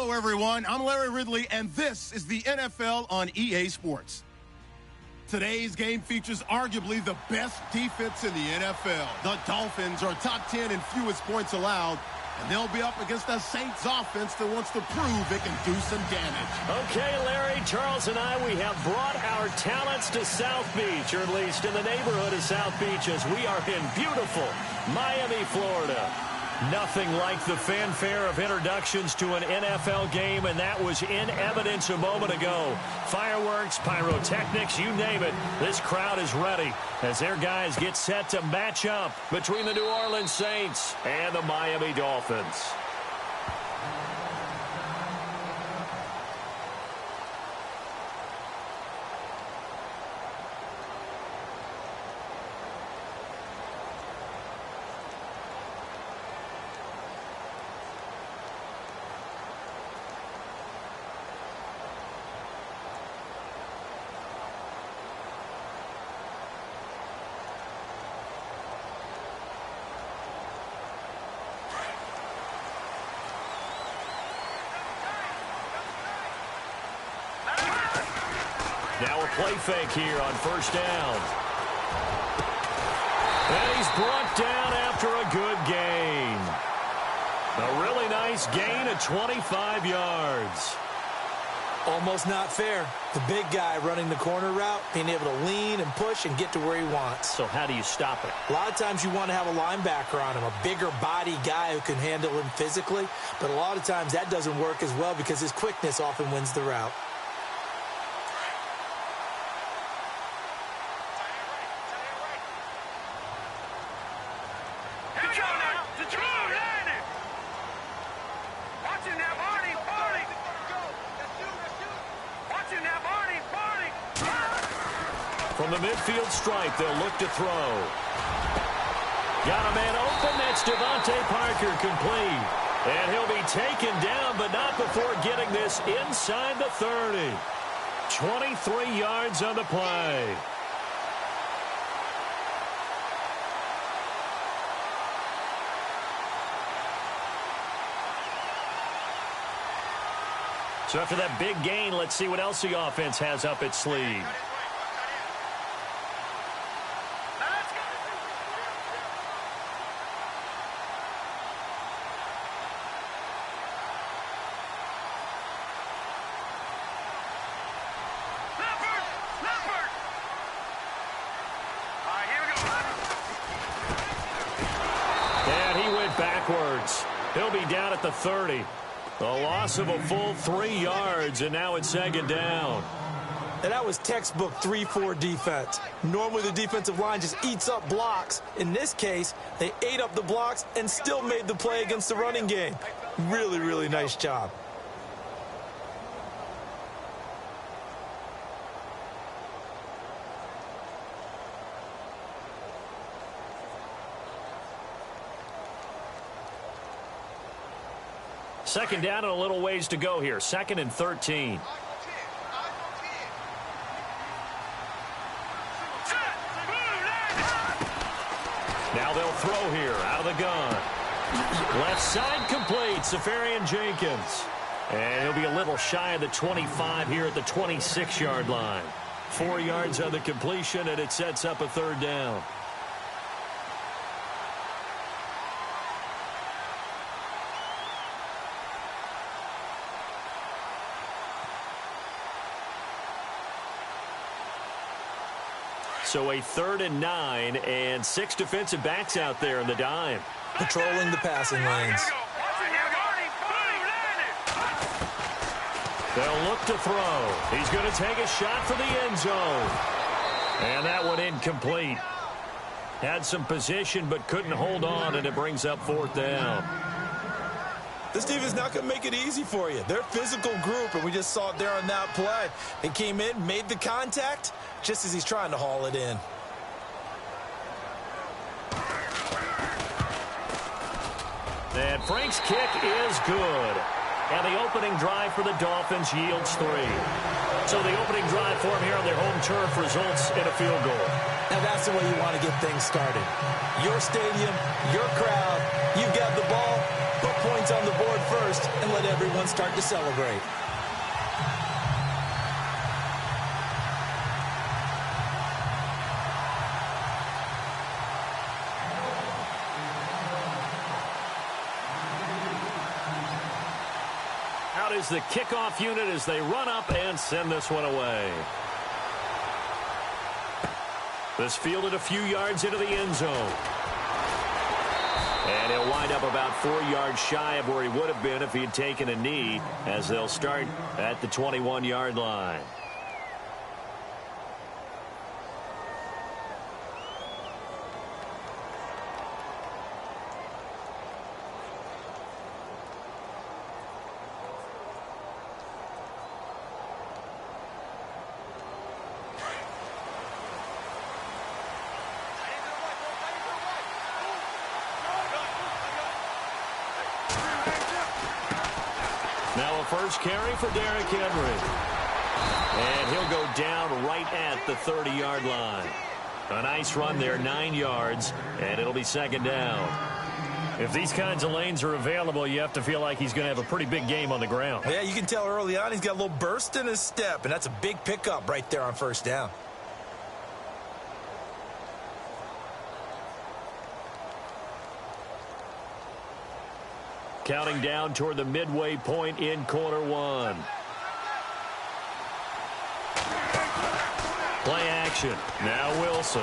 Hello, everyone. I'm Larry Ridley, and this is the NFL on EA Sports. Today's game features arguably the best defense in the NFL. The Dolphins are top 10 in fewest points allowed, and they'll be up against a Saints offense that wants to prove it can do some damage. Okay, Larry, Charles and I, we have brought our talents to South Beach, or at least in the neighborhood of South Beach, as we are in beautiful Miami, Florida. Nothing like the fanfare of introductions to an NFL game, and that was in evidence a moment ago. Fireworks, pyrotechnics, you name it. This crowd is ready as their guys get set to match up between the New Orleans Saints and the Miami Dolphins. Now a play fake here on first down. And he's brought down after a good gain. A really nice gain of 25 yards. Almost not fair. The big guy running the corner route, being able to lean and push and get to where he wants. So how do you stop it? A lot of times you want to have a linebacker on him, a bigger body guy who can handle him physically. But a lot of times that doesn't work as well because his quickness often wins the route. From the midfield stripe, they'll look to throw. Got a man open. That's Devontae Parker complete. And he'll be taken down, but not before getting this inside the 30. 23 yards on the play. So after that big gain, let's see what else the offense has up its sleeve. Backwards. He'll be down at the 30. A loss of a full 3 yards, and now it's second down. And that was textbook 3-4 defense. Normally the defensive line just eats up blocks. In this case, they ate up the blocks and still made the play against the running game. Really, really nice job. Second down and a little ways to go here. 2nd and 13. Now they'll throw here out of the gun. Left side complete. Safarian Jenkins. And he'll be a little shy of the 25 here at the 26-yard line. 4 yards on the completion, and it sets up a third down. So a 3rd and 9, and 6 defensive backs out there in the dime. Patrolling the passing lanes. They'll look to throw. He's going to take a shot for the end zone. And that one incomplete. Had some position but couldn't hold on, and it brings up 4th down. This team is not going to make it easy for you. They're a physical group, and we just saw it there on that play. They came in, made the contact, just as he's trying to haul it in. And Frank's kick is good. And the opening drive for the Dolphins yields 3. So the opening drive for them here on their home turf results in a field goal. Now that's the way you want to get things started. Your stadium, your crowd, you've got the ball, Put points on the board first and let everyone start to celebrate. Out is the kickoff unit as they run up and send this one away. This fielded a few yards into the end zone. And he'll wind up about 4 yards shy of where he would have been if he had taken a knee, as they'll start at the 21-yard line. Now a first carry for Derrick Henry. And he'll go down right at the 30-yard line. A nice run there, 9 yards, and it'll be second down. If these kinds of lanes are available, you have to feel like he's going to have a pretty big game on the ground. Yeah, you can tell early on he's got a little burst in his step, and that's a big pickup right there on first down. Counting down toward the midway point in quarter one. Play action. Now Wilson.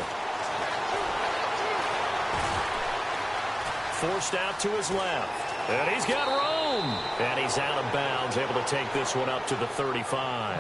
Forced out to his left. And he's got room. And he's out of bounds, able to take this one up to the 35.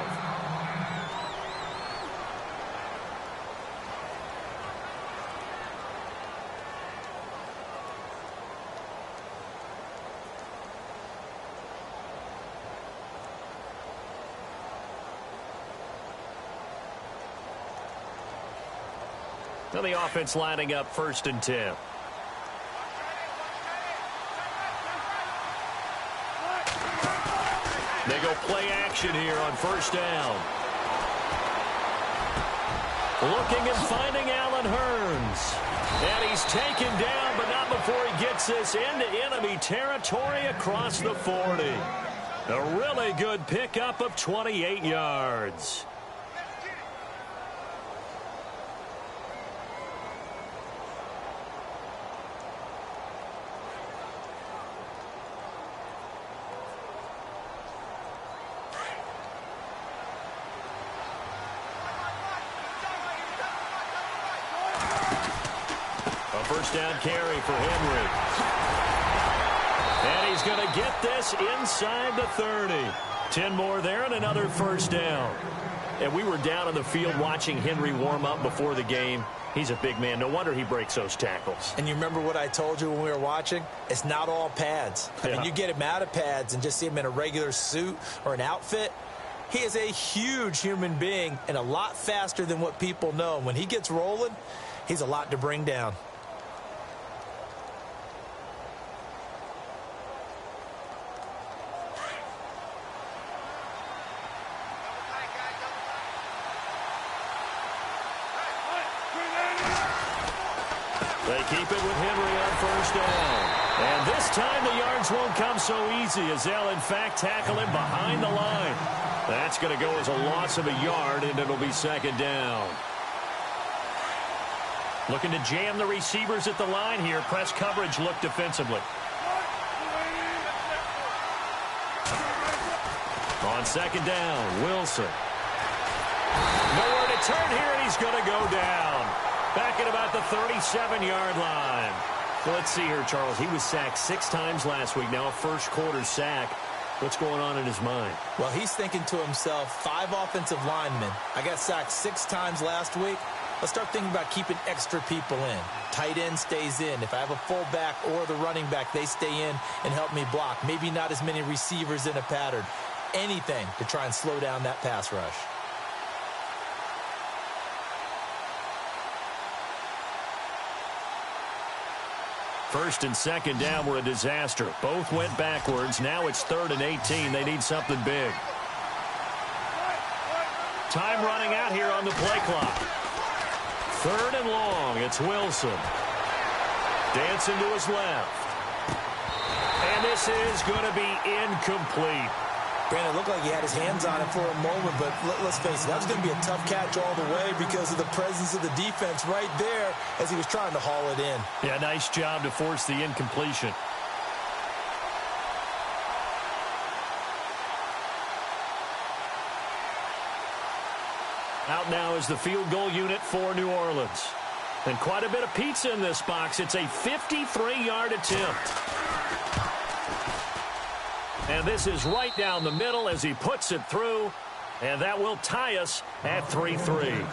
Now the offense lining up 1st and 10. They go play action here on first down. Looking and finding Allen Hurns. And he's taken down, but not before he gets this into enemy territory across the 40. A really good pickup of 28 yards. First down carry for Henry. And he's going to get this inside the 30. 10 more there and another first down. And we were down on the field watching Henry warm up before the game. He's a big man. No wonder he breaks those tackles. And you remember what I told you when we were watching? It's not all pads. I mean, you get him out of pads and just see him in a regular suit or an outfit. He is a huge human being and a lot faster than what people know. When he gets rolling, he's a lot to bring down. They keep it with Henry on first down. And this time the yards won't come so easy as they'll, in fact, tackle him behind the line. That's going to go as a loss of a yard, and it'll be second down. Looking to jam the receivers at the line here. Press coverage look defensively. On second down, Wilson. Nowhere to turn here, and he's going to go down. Back at about the 37-yard line. Well, let's see here, Charles. He was sacked 6 times last week. Now a first-quarter sack. What's going on in his mind? Well, he's thinking to himself, 5 offensive linemen. I got sacked 6 times last week. Let's start thinking about keeping extra people in. Tight end stays in. If I have a fullback or the running back, they stay in and help me block. Maybe not as many receivers in a pattern. Anything to try and slow down that pass rush. First and second down were a disaster. Both went backwards. Now it's 3rd and 18. They need something big. Time running out here on the play clock. 3rd and long. It's Wilson. Dancing to his left. And this is going to be incomplete. Brandon, it looked like he had his hands on it for a moment, but let's face it, that was going to be a tough catch all the way because of the presence of the defense right there as he was trying to haul it in. Yeah, nice job to force the incompletion. Out now is the field goal unit for New Orleans. And quite a bit of pizza in this box. It's a 53-yard attempt. And this is right down the middle as he puts it through. And that will tie us at 3-3.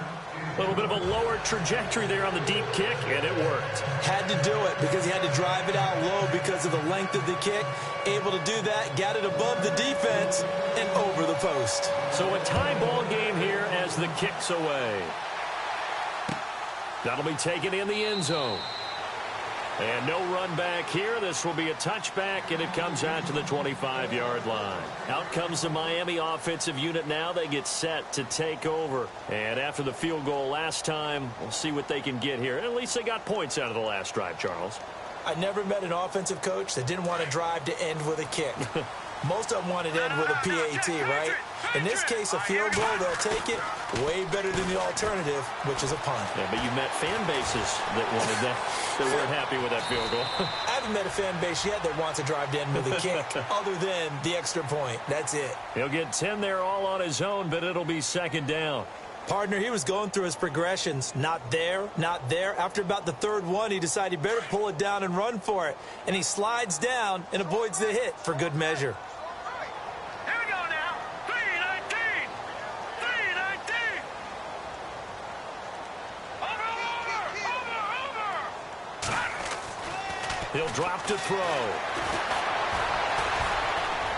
A little bit of a lower trajectory there on the deep kick, and it worked. Had to do it because he had to drive it out low because of the length of the kick. Able to do that, got it above the defense and over the post. So a tie ball game here as the kick's away. That'll be taken in the end zone. And no run back here. This will be a touchback, and it comes out to the 25-yard line. Out comes the Miami offensive unit now. They get set to take over. And after the field goal last time, we'll see what they can get here. At least they got points out of the last drive, Charles. I never met an offensive coach that didn't want to drive to end with a kick. Most of them want to end with a PAT, right? In this case, a field goal, they'll take it. Way better than the alternative, which is a punt. Yeah, but you met fan bases that wanted that, that weren't happy with that field goal. I haven't met a fan base yet that wants to drive to end with a kick, other than the extra point. That's it. He'll get 10 there all on his own, but it'll be second down. Partner, he was going through his progressions. Not there, not there. After about the third one, he decided he better pull it down and run for it. And he slides down and avoids the hit for good measure. Here we go now. 3-19. 3-19. Over. He'll drop to throw.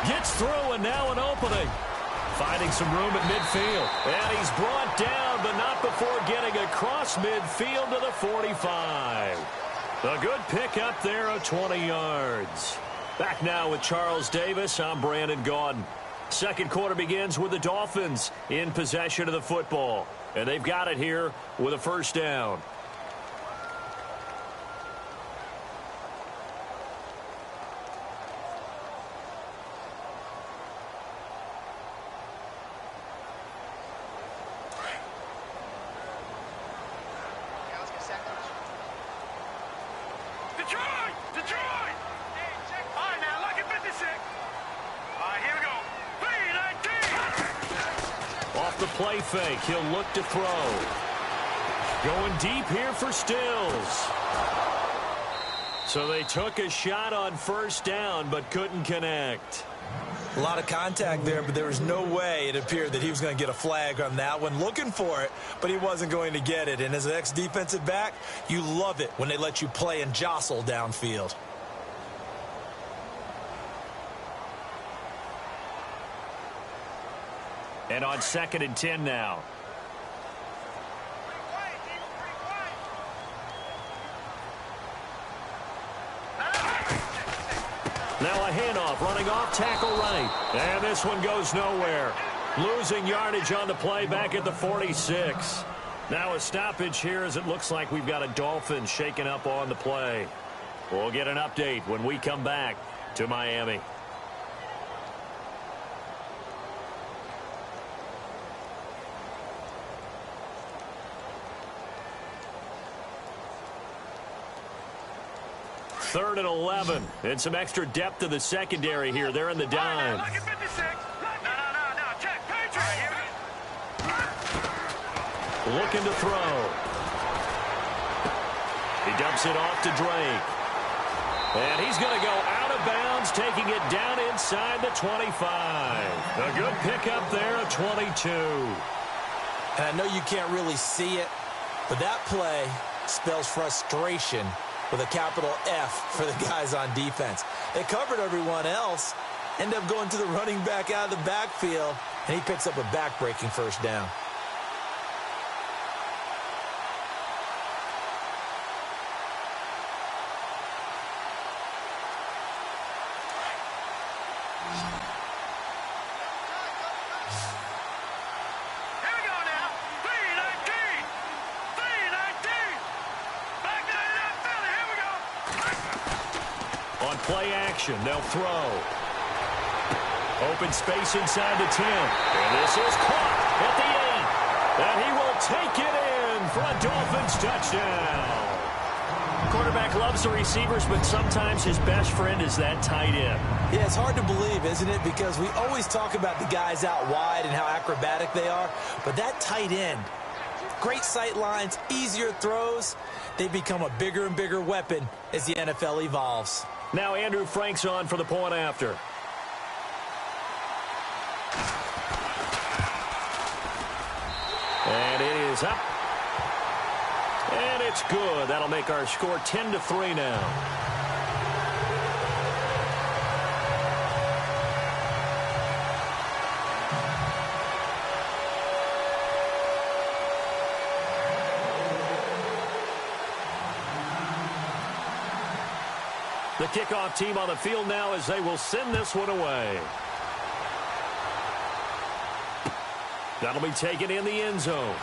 Gets through, and now an opening. Finding some room at midfield. And he's brought down, but not before getting across midfield to the 45. A good pickup there of 20 yards. Back now with Charles Davis. I'm Brandon Gaudin. Second quarter begins with the Dolphins in possession of the football. And they've got it here with a first down. Detroit! All right, now, look at 56. All right, here we go. 3-19. Off the play fake, he'll look to throw. Going deep here for Stills. So they took a shot on first down, but couldn't connect. A lot of contact there, but there was no way it appeared that he was going to get a flag on that one. Looking for it, but he wasn't going to get it. And as an ex-defensive back, you love it when they let you play and jostle downfield. And on 2nd and 10 now. Now a handoff, running off, tackle right. And this one goes nowhere. Losing yardage on the play back at the 46. Now a stoppage here as it looks like we've got a Dolphin shaking up on the play. We'll get an update when we come back to Miami. Third and 11. And some extra depth to the secondary here. They're in the dime. Look at 56. No. Check. Patriot. Here we go. Looking to throw. He dumps it off to Drake. And he's going to go out of bounds, taking it down inside the 25. A good pickup there of 22. And I know you can't really see it, but that play spells frustration with a capital F for the guys on defense. They covered everyone else, end up going to the running back out of the backfield, and he picks up a back-breaking first down. Here we go now. 3-19. 3-19. Back to the Philly. Here we go. On play action, they'll throw. Open space inside the 10. And this is caught at the 8. And he will take it in for a Dolphins touchdown. Quarterback loves the receivers, but sometimes his best friend is that tight end. Yeah, it's hard to believe, isn't it? Because we always talk about the guys out wide and how acrobatic they are. But that tight end, great sight lines, easier throws, they become a bigger and bigger weapon as the NFL evolves. Now Andrew Frank's on for the point after. And it is up. And it's good. That'll make our score 10-3 now. The kickoff team on the field now as they will send this one away. That'll be taken in the end zone.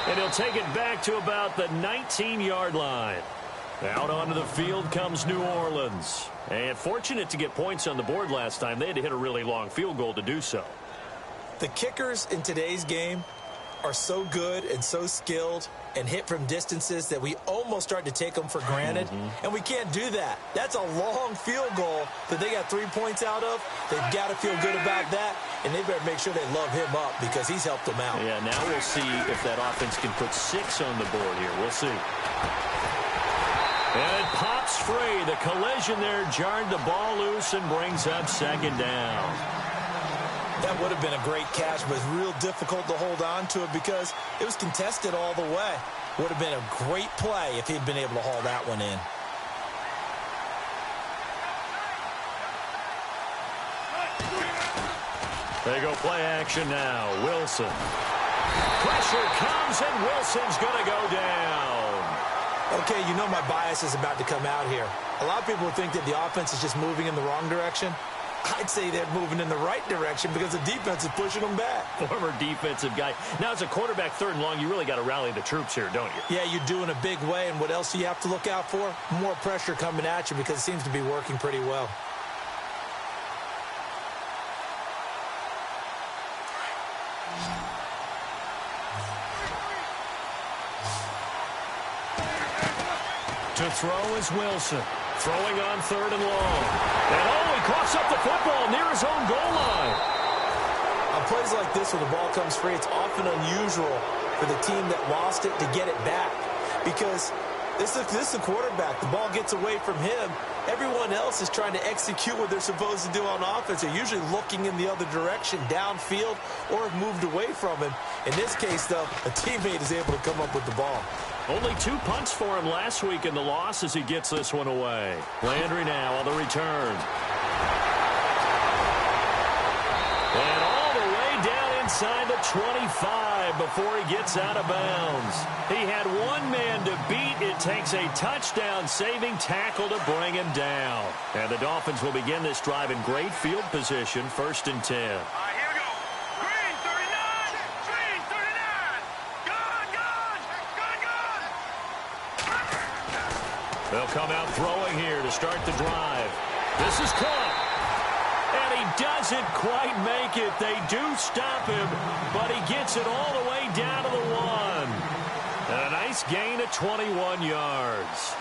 And he'll take it back to about the 19-yard line. Out onto the field comes New Orleans. And fortunate to get points on the board last time. They had to hit a really long field goal to do so. The kickers in today's game are so good and so skilled and hit from distances that we almost start to take them for granted. And we can't do that. That's a long field goal that they got 3 points out of. They've got to feel good about that, and they better make sure they love him up because he's helped them out. Yeah, now we'll see if that offense can put 6 on the board here. We'll see. And it pops free. The collision there jarred the ball loose and brings up second down. That would have been a great catch, but it's real difficult to hold on to it because it was contested all the way. Would have been a great play if he'd been able to haul that one in. They go play action now. Wilson. Pressure comes, and Wilson's going to go down. Okay, you know my bias is about to come out here. A lot of people think that the offense is just moving in the wrong direction. I'd say they're moving in the right direction because the defense is pushing them back. Former defensive guy. Now, as a quarterback, 3rd and long, you really got to rally the troops here, don't you? Yeah, you do in a big way. And what else do you have to look out for? More pressure coming at you because it seems to be working pretty well. To throw is Wilson. Throwing on 3rd and long. And he coughs up the football near his own goal line. On plays like this where the ball comes free, it's often unusual for the team that lost it to get it back. Because this is the quarterback. The ball gets away from him. Everyone else is trying to execute what they're supposed to do on offense. They're usually looking in the other direction, downfield, or have moved away from him. In this case, though, a teammate is able to come up with the ball. Only 2 punts for him last week in the loss as he gets this one away. Landry now on the return. And all the way down inside the 25 before he gets out of bounds. He had one man to beat. It takes a touchdown-saving tackle to bring him down. And the Dolphins will begin this drive in great field position, 1st and 10. All right, here we go. Green, 39. Green, 39. Gone, gone. Gone, gone. They'll come out throwing here to start the drive. This is caught. And he doesn't quite make it. They do stop him, but he gets it all the way down to the 1. And a nice gain of 21 yards.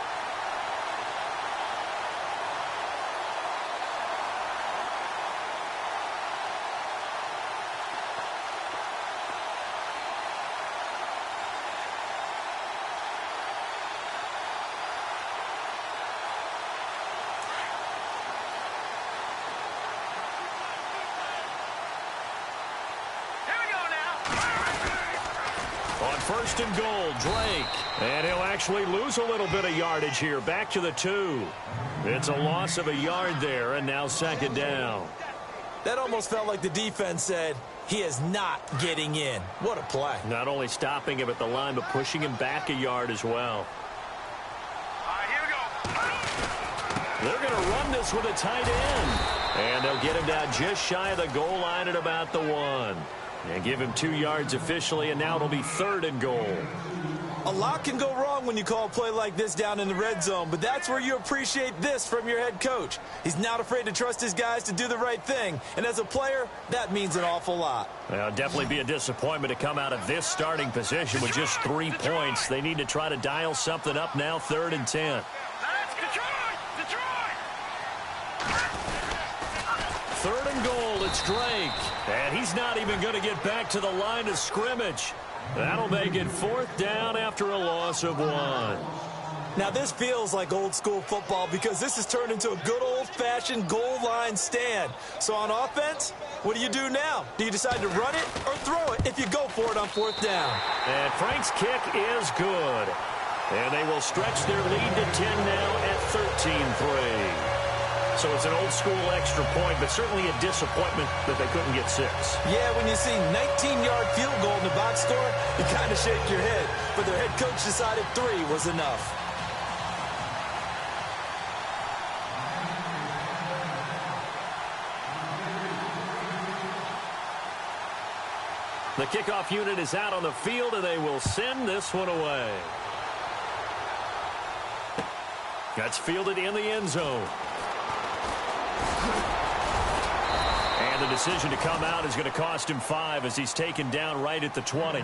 On 1st and goal, Drake. And he'll actually lose a little bit of yardage here. Back to the 2. It's a loss of a yard there, and now 2nd down. That almost felt like the defense said, he is not getting in. What a play. Not only stopping him at the line, but pushing him back a yard as well. All right, here we go. They're going to run this with a tight end. And they'll get him down just shy of the goal line at about the 1. And give him 2 yards officially, and now it'll be 3rd and goal. A lot can go wrong when you call a play like this down in the red zone, but that's where you appreciate this from your head coach. He's not afraid to trust his guys to do the right thing, and as a player, that means an awful lot. Well, definitely be a disappointment to come out of this starting position with just 3 points. They need to try to dial something up now, 3rd and 10. Third and goal, it's Drake. And he's not even going to get back to the line of scrimmage. That'll make it 4th down after a loss of 1. Now, this feels like old-school football because this has turned into a good old-fashioned goal line stand. So on offense, what do you do now? Do you decide to run it or throw it if you go for it on 4th down? And Frank's kick is good. And they will stretch their lead to 10 now at 13-3. So it's an old-school extra point, but certainly a disappointment that they couldn't get 6. Yeah, when you see 19-yard field goal in the box score, you kind of shake your head. But their head coach decided 3 was enough. The kickoff unit is out on the field, and they will send this one away. That's fielded in the end zone. And the decision to come out is going to cost him 5 as he's taken down right at the 20.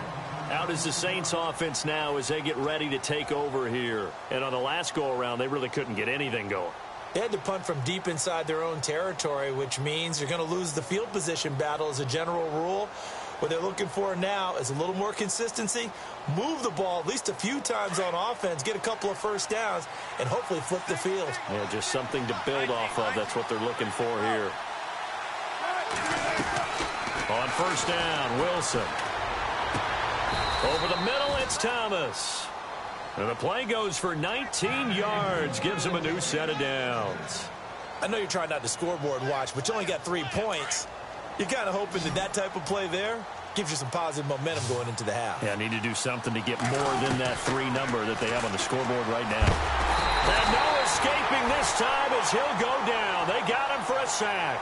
Out is the Saints offense now as they get ready to take over here. And on the last go-around, they really couldn't get anything going. They had to punt from deep inside their own territory, which means you're going to lose the field position battle as a general rule. What they're looking for now is a little more consistency, move the ball at least a few times on offense, get a couple of first downs, and hopefully flip the field. Yeah, just something to build off of. That's what they're looking for here. On 1st down, Wilson. Over the middle, it's Thomas. And the play goes for 19 yards, gives him a new set of downs. I know you're trying not to scoreboard watch, but you only got 3 points. You're kind of hoping that type of play there gives you some positive momentum going into the half. Yeah, need to do something to get more than that 3 number that they have on the scoreboard right now. And no escaping this time as he'll go down. They got him for a sack.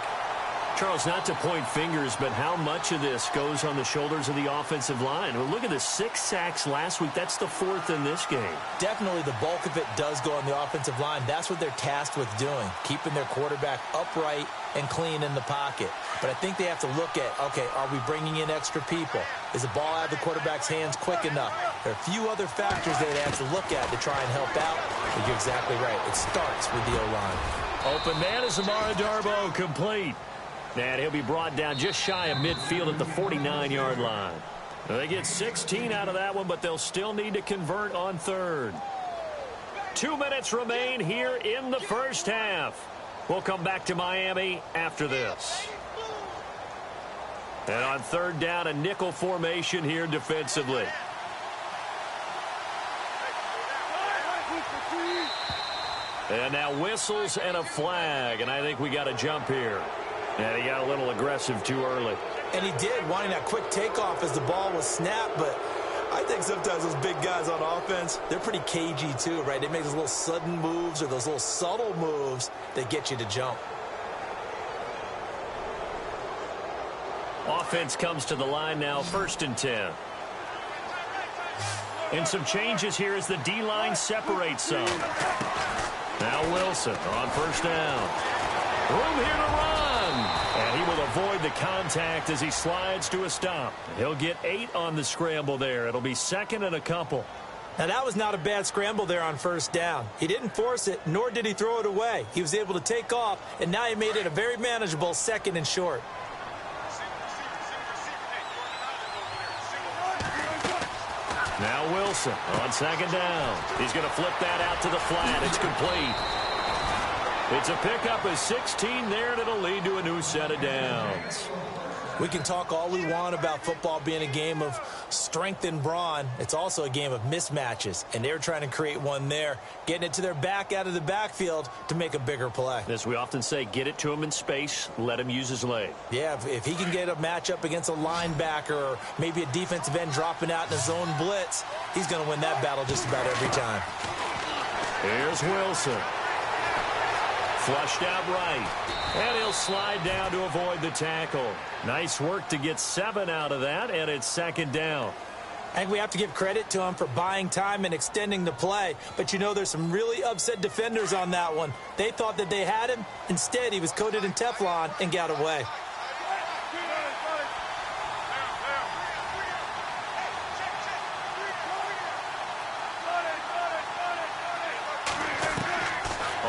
Charles, not to point fingers, but how much of this goes on the shoulders of the offensive line? Well, look at the 6 sacks last week. That's the 4th in this game. Definitely the bulk of it does go on the offensive line. That's what they're tasked with doing, keeping their quarterback upright and clean in the pocket. But I think they have to look at, okay, are we bringing in extra people? Is the ball out of the quarterback's hands quick enough? There are a few other factors they'd have to look at to try and help out. But you're exactly right. It starts with the O-line. Open man is Amara Darboh, complete. And he'll be brought down just shy of midfield at the 49-yard line. They get 16 out of that one, but they'll still need to convert on 3rd. 2 minutes remain here in the first half. We'll come back to Miami after this. And on 3rd down, a nickel formation here defensively. And now whistles and a flag, and I think we got a jump here. And he got a little aggressive too early. And he did, wanting that quick takeoff as the ball was snapped. But I think sometimes those big guys on offense, they're pretty cagey too, right? They make those little sudden moves or those little subtle moves that get you to jump. Offense comes to the line now, 1st and 10. And some changes here as the D-line separates some. Now Wilson on 1st down. Room here to run. And he will avoid the contact as he slides to a stop. He'll get 8 on the scramble there. It'll be 2nd and a couple. Now, that was not a bad scramble there on 1st down. He didn't force it, nor did he throw it away. He was able to take off, and now he made it a very manageable 2nd and short. Now Wilson on 2nd down. He's going to flip that out to the flat. It's complete. It's a pickup of 16 there, and it'll lead to a new set of downs. We can talk all we want about football being a game of strength and brawn. It's also a game of mismatches, and they're trying to create one there, getting it to their back out of the backfield to make a bigger play. As we often say, get it to him in space, let him use his leg. Yeah, if he can get a matchup against a linebacker or maybe a defensive end dropping out in a zone blitz, he's going to win that battle just about every time. Here's Wilson. Flushed out right. And he'll slide down to avoid the tackle. Nice work to get 7 out of that, and it's 2nd down. I think we have to give credit to him for buying time and extending the play. But, you know, there's some really upset defenders on that one. They thought that they had him. Instead, he was coated in Teflon and got away.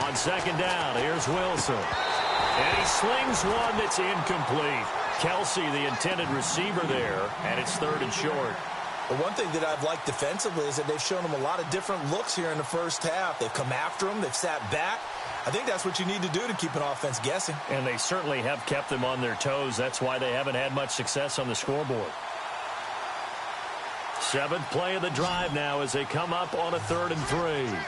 On second down, here's Wilson. And he slings one that's incomplete. Kelsey, the intended receiver there, and it's 3rd and short. Well, one thing that I've liked defensively is that they've shown him a lot of different looks here in the first half. They've come after him. They've sat back. I think that's what you need to do to keep an offense guessing. And they certainly have kept them on their toes. That's why they haven't had much success on the scoreboard. 7th play of the drive now as they come up on a 3rd and 3.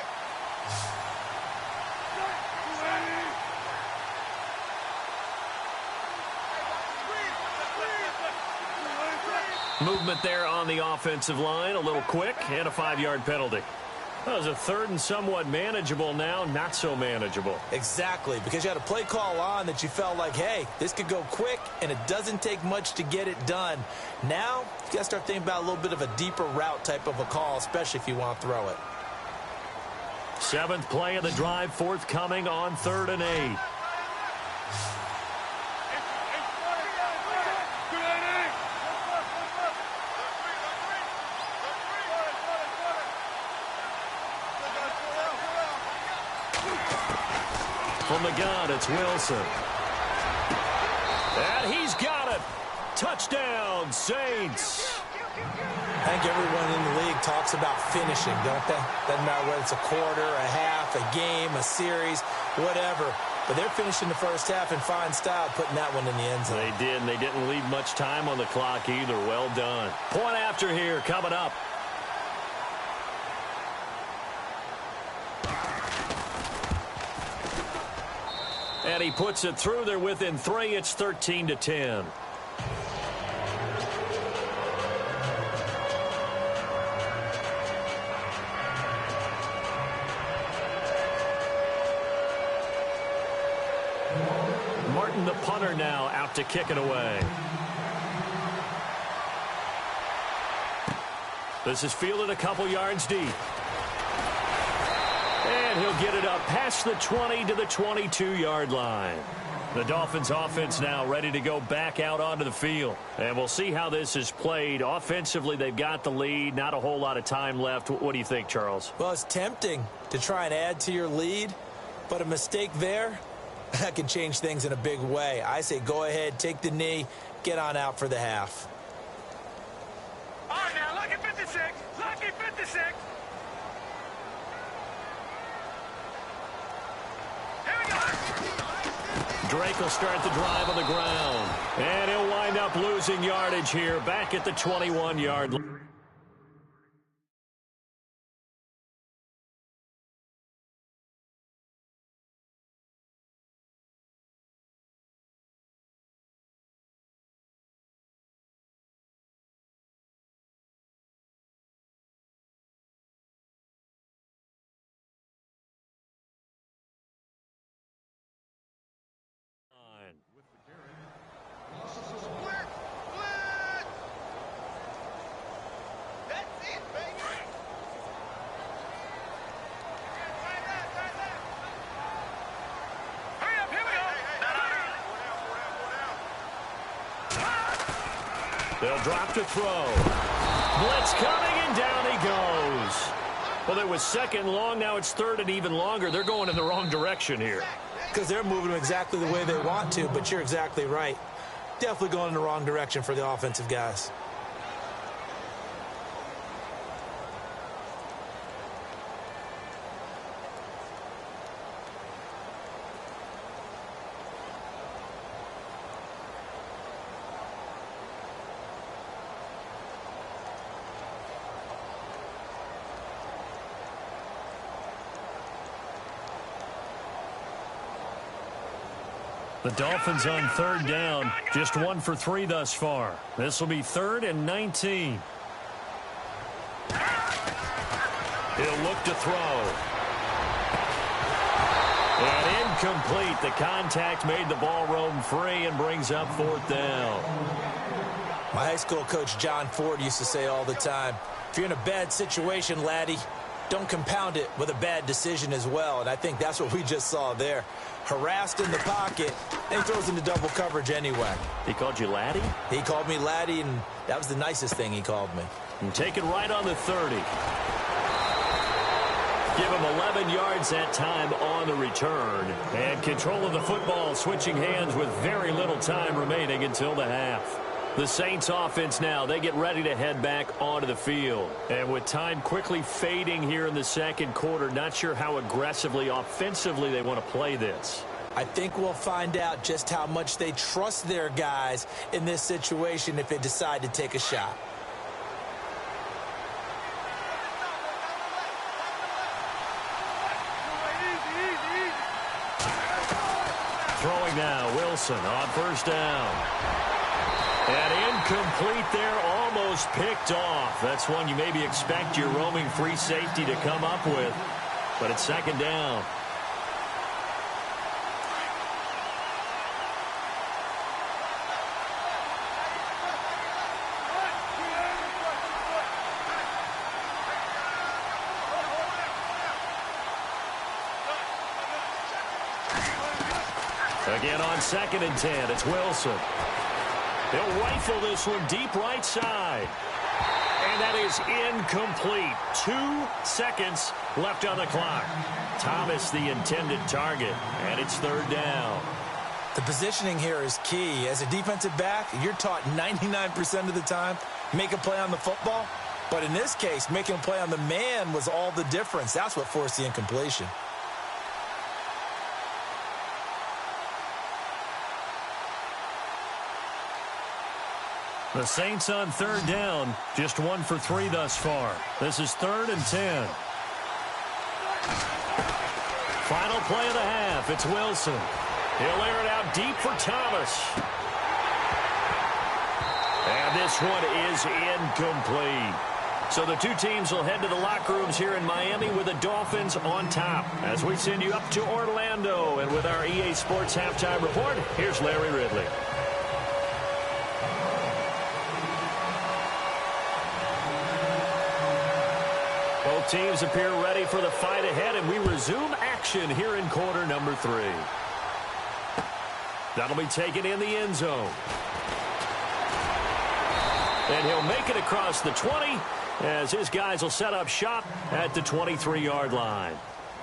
Movement there on the offensive line, a little quick, and a 5-yard penalty. That was a 3rd and somewhat manageable now, not so manageable. Exactly, because you had a play call on that you felt like, hey, this could go quick, and it doesn't take much to get it done. Now, you got to start thinking about a little bit of a deeper route type of a call, especially if you want to throw it. 7th play of the drive, forthcoming on 3rd and 8. From the gun, it's Wilson. And he's got it. Touchdown, Saints. I think everyone in the league talks about finishing, don't they? Doesn't matter whether it's a quarter, a half, a game, a series, whatever. But they're finishing the first half in fine style, putting that one in the end zone. They did, and they didn't leave much time on the clock either. Well done. Point after here coming up. And he puts it through. They're within 3. It's 13-10. Martin, the punter, now out to kick it away. This is fielded a couple yards deep. And he'll get it up past the 20 to the 22-yard line. The Dolphins offense now ready to go back out onto the field. And we'll see how this is played. Offensively, they've got the lead. Not a whole lot of time left. What do you think, Charles? Well, it's tempting to try and add to your lead, but a mistake there, that can change things in a big way. I say go ahead, take the knee, get on out for the half. All right, now, lucky 56. Lucky 56. Drake will start the drive on the ground. And he'll wind up losing yardage here back at the 21-yard line. They'll drop to throw. Blitz coming, and down he goes. Well, it was 2nd and long. Now it's 3rd and even longer. They're going in the wrong direction here. Because they're moving them exactly the way they want to, but you're exactly right. Definitely going in the wrong direction for the offensive guys. The Dolphins on 3rd down, just 1 for 3 thus far. This will be 3rd and 19. He'll look to throw. And incomplete. The contact made the ball roam free and brings up 4th down. My high school coach, John Ford, used to say all the time, if you're in a bad situation, laddie, don't compound it with a bad decision as well. And I think that's what we just saw there. Harassed in the pocket, and he throws into double coverage anyway. He called you laddie? He called me laddie, and that was the nicest thing he called me. And take it right on the 30. Give him 11 yards that time on the return. And control of the football switching hands with very little time remaining until the half. The Saints offense now, they get ready to head back onto the field. And with time quickly fading here in the second quarter, not sure how aggressively, offensively they want to play this. I think we'll find out just how much they trust their guys in this situation if they decide to take a shot. Throwing now, Wilson on first down. And incomplete there, almost picked off. That's one you maybe expect your roaming free safety to come up with. But it's second down. Again on 2nd and 10, it's Wilson. They'll rifle this one deep right side. And that is incomplete. 2 seconds left on the clock. Thomas the intended target, and it's third down. The positioning here is key. As a defensive back, you're taught 99% of the time, make a play on the football. But in this case, making a play on the man was all the difference. That's what forced the incompletion. The Saints on third down, just 1 for 3 thus far. This is 3rd and 10. Final play of the half, it's Wilson. He'll air it out deep for Thomas. And this one is incomplete. So the two teams will head to the locker rooms here in Miami with the Dolphins on top. As we send you up to Orlando, and with our EA Sports Halftime Report, here's Larry Ridley. Both teams appear ready for the fight ahead, and we resume action here in quarter number 3. That'll be taken in the end zone. And he'll make it across the 20 as his guys will set up shop at the 23-yard line.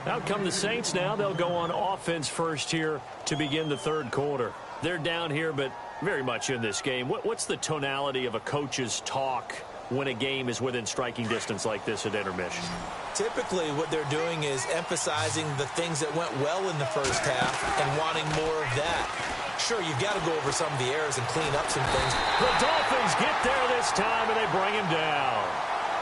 Out come the Saints now. They'll go on offense first here to begin the third quarter. They're down here, but very much in this game. What's the tonality of a coach's talk when a game is within striking distance like this at intermission? Typically, what they're doing is emphasizing the things that went well in the first half and wanting more of that. Sure, you've got to go over some of the errors and clean up some things. The Dolphins get there this time, and they bring him down.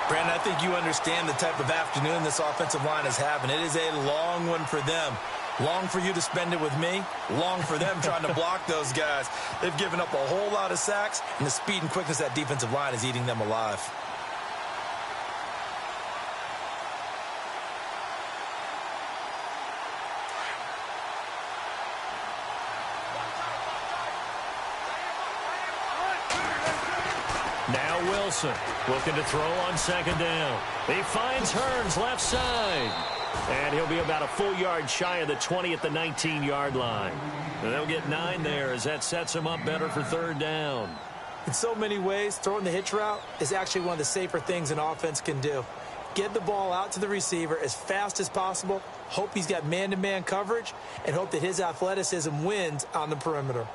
Brandon, I think you understand the type of afternoon this offensive line is having. It is a long one for them. Long for you to spend it with me. Long for them trying to block those guys. They've given up a whole lot of sacks, and the speed and quickness of that defensive line is eating them alive. Now Wilson looking to throw on second down. He finds Hearns left side. And he'll be about a full yard shy of the 20 at the 19-yard line. And they'll get 9 there as that sets him up better for third down. In so many ways, throwing the hitch route is actually one of the safer things an offense can do. Get the ball out to the receiver as fast as possible, hope he's got man-to-man coverage, and hope that his athleticism wins on the perimeter.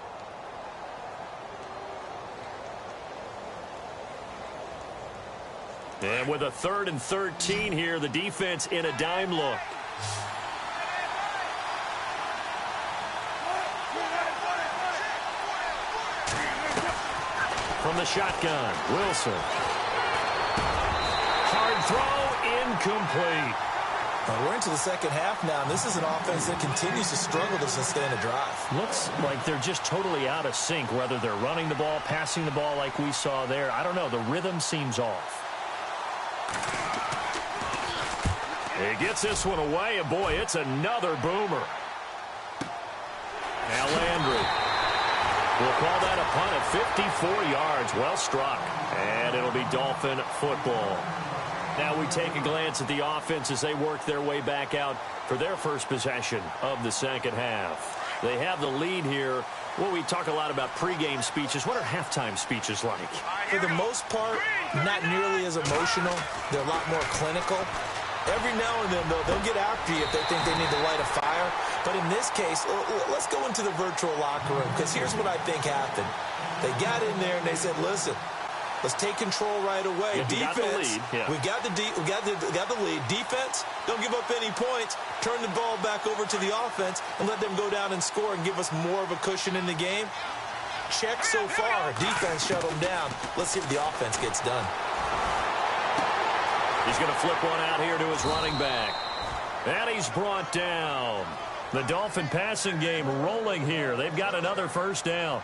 And with a 3rd and 13 here, the defense in a dime look. From the shotgun, Wilson. Hard throw, incomplete. Well, we're into the second half now, and this is an offense that continues to struggle to sustain a drive. Looks like they're just totally out of sync, whether they're running the ball, passing the ball like we saw there. I don't know. The rhythm seems off. He gets this one away, and boy, it's another boomer. Now Landry. We'll call that a punt at 54 yards. Well struck. And it'll be Dolphin football. Now we take a glance at the offense as they work their way back out for their first possession of the second half. They have the lead here. Well, we talk a lot about pregame speeches. What are halftime speeches like? For the most part, not nearly as emotional. They're a lot more clinical. Every now and then, though, they'll get after you if they think they need to light a fire. But in this case, let's go into the virtual locker room, because here's what I think happened. They got in there and they said, listen, let's take control right away. Defense, we got the lead. Defense, don't give up any points. Turn the ball back over to the offense and let them go down and score and give us more of a cushion in the game. Check so far. Defense shut them down. Let's see if the offense gets done. He's going to flip one out here to his running back. And he's brought down. The Dolphin passing game rolling here. They've got another first down.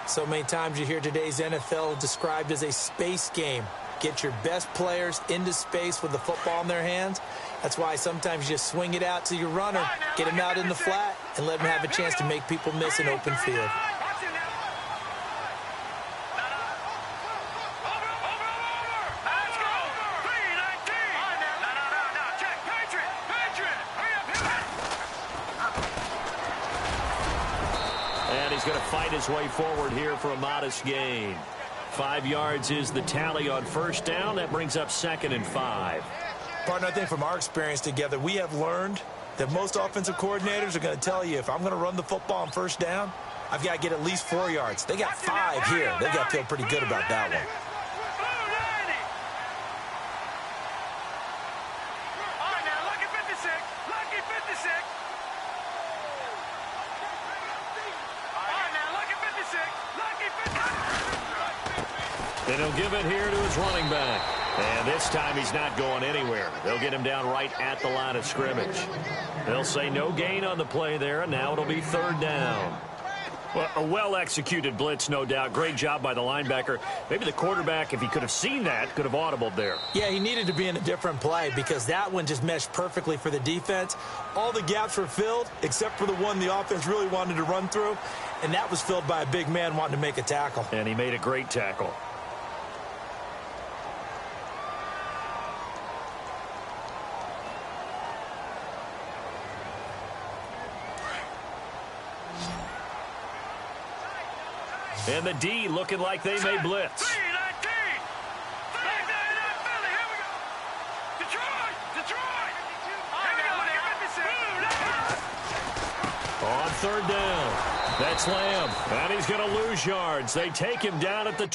So many times you hear today's NFL described as a space game. Get your best players into space with the football in their hands. That's why sometimes you just swing it out to your runner, get him out in the flat, and let him have a chance to make people miss an open field. He's going to fight his way forward here for a modest gain. 5 yards is the tally on first down. That brings up 2nd and 5. Partner, I think from our experience together, we have learned that most offensive coordinators are going to tell you, if I'm going to run the football on first down, I've got to get at least 4 yards. They got 5 here. They've got to feel pretty good about that one. And he'll give it here to his running back. And this time he's not going anywhere. They'll get him down right at the line of scrimmage. They'll say no gain on the play there, and now it'll be 3rd down. Well, a well-executed blitz, no doubt. Great job by the linebacker. Maybe the quarterback, if he could have seen that, could have audibled there. Yeah, he needed to be in a different play because that one just meshed perfectly for the defense. All the gaps were filled except for the one the offense really wanted to run through, and that was filled by a big man wanting to make a tackle. And he made a great tackle. And the D looking like they may blitz. On 3rd down, that's Lamb. And he's going to lose yards. They take him down at the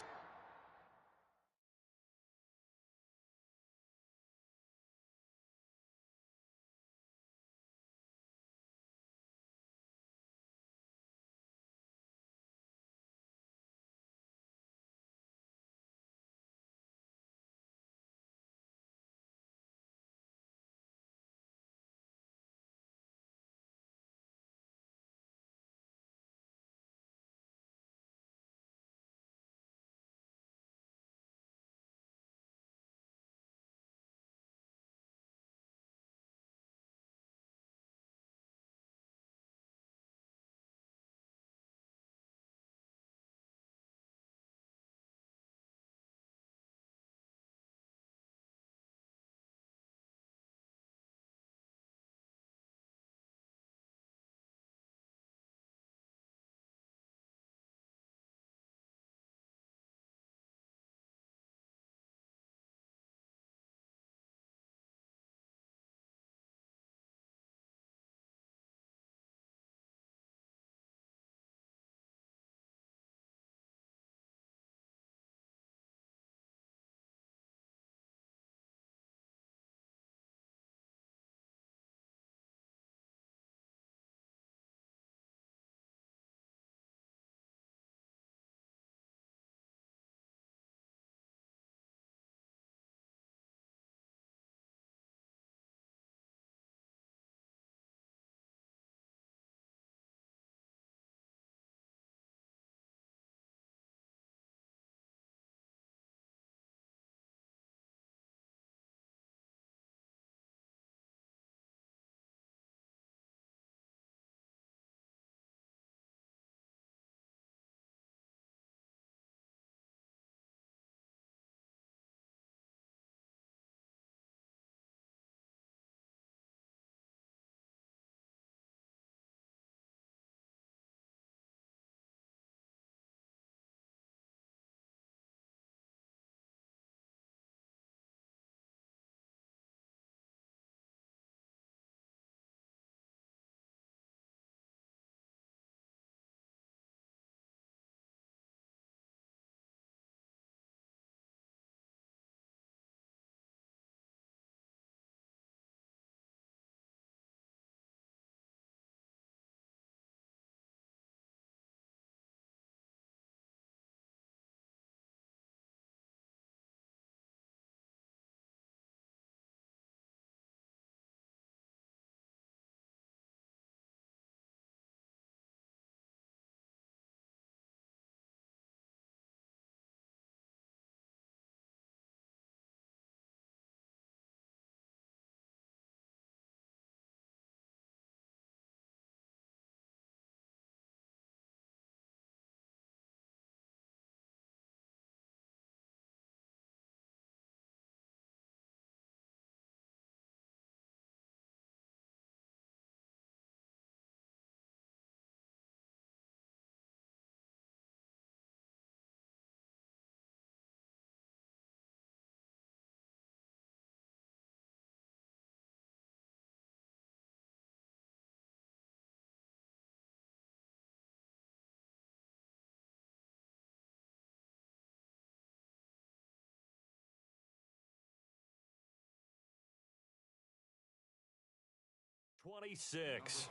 26.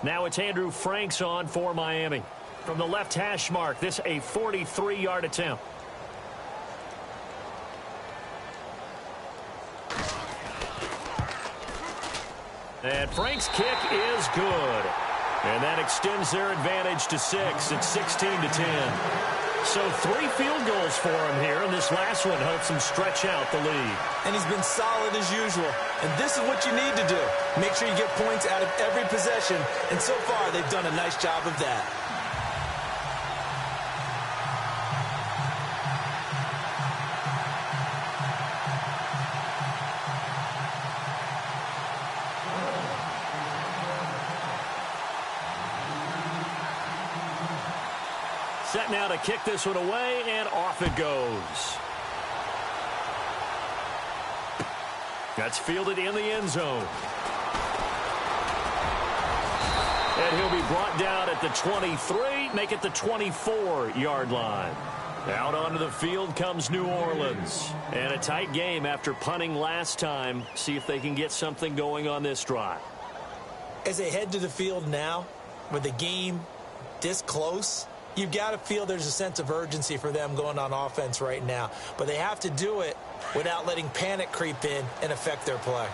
Now it's Andrew Franks on for Miami. From the left hash mark, this a 43-yard attempt. And Frank's kick is good. And that extends their advantage to 6. It's 16-10. So 3 field goals for him here, and this last one helps him stretch out the lead. And he's been solid as usual. And this is what you need to do. Make sure you get points out of every possession. And so far, they've done a nice job of that. Set now to kick this one away, and off it goes. That's fielded in the end zone. And he'll be brought down at the 23, make it the 24-yard line. Out onto the field comes New Orleans. And a tight game after punting last time. See if they can get something going on this drive. As they head to the field now, with the game this close, you've got to feel there's a sense of urgency for them going on offense right now. But they have to do it without letting panic creep in and affect their play.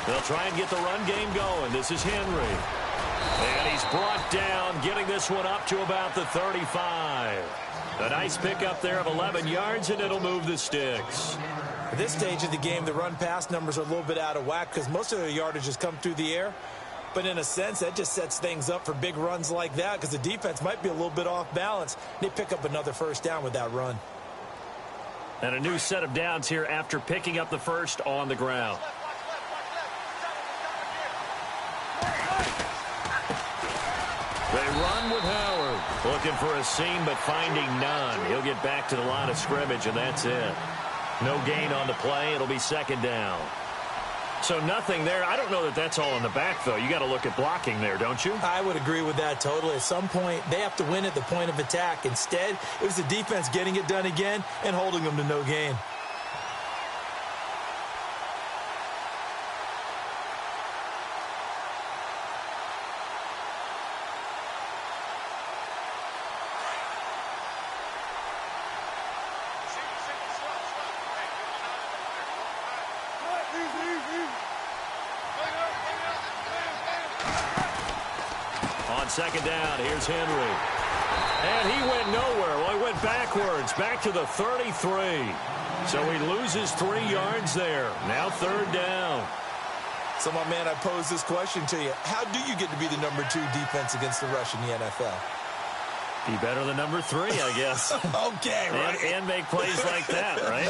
They'll try and get the run game going. This is Henry. And he's brought down, getting this one up to about the 35. A nice pickup there of 11 yards, and it'll move the sticks. At this stage of the game, the run-pass numbers are a little bit out of whack because most of their yardage has come through the air. But in a sense, that just sets things up for big runs like that because the defense might be a little bit off balance. They pick up another first down with that run. And a new set of downs here after picking up the first on the ground. They run with Howard. Looking for a seam, but finding none. He'll get back to the line of scrimmage, and that's it. No gain on the play. It'll be second down. So nothing there. I don't know that that's all in the back, though. You got to look at blocking there, don't you? I would agree with that totally. At some point, they have to win at the point of attack. Instead, it was the defense getting it done again and holding them to no gain. Second down, here's Henry. And he went nowhere. Well, he went backwards, back to the 33. So he loses 3 yards there. Now third down. So, my man, I pose this question to you. How do you get to be the number 2 defense against the rush in the NFL? Be better than number 3, I guess. Okay, right. And make plays like that, right?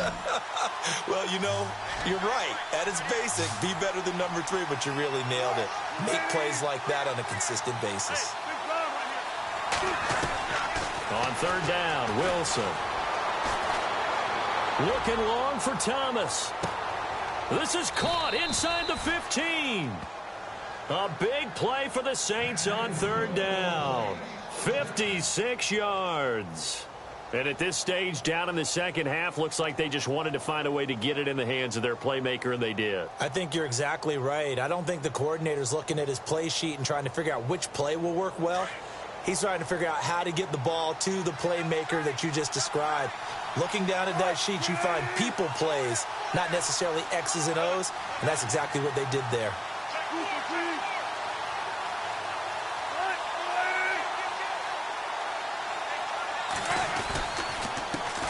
Well, you know, you're right. At its basic, be better than number 3, but you really nailed it. Make plays like that on a consistent basis. On third down, Wilson. Looking long for Thomas. This is caught inside the 15. A big play for the Saints on third down. 56 yards. And at this stage, down in the second half, looks like they just wanted to find a way to get it in the hands of their playmaker, and they did. I think you're exactly right. I don't think the coordinator's looking at his play sheet and trying to figure out which play will work well. He's trying to figure out how to get the ball to the playmaker that you just described. Looking down at that sheet, you find people plays, not necessarily X's and O's, and that's exactly what they did there.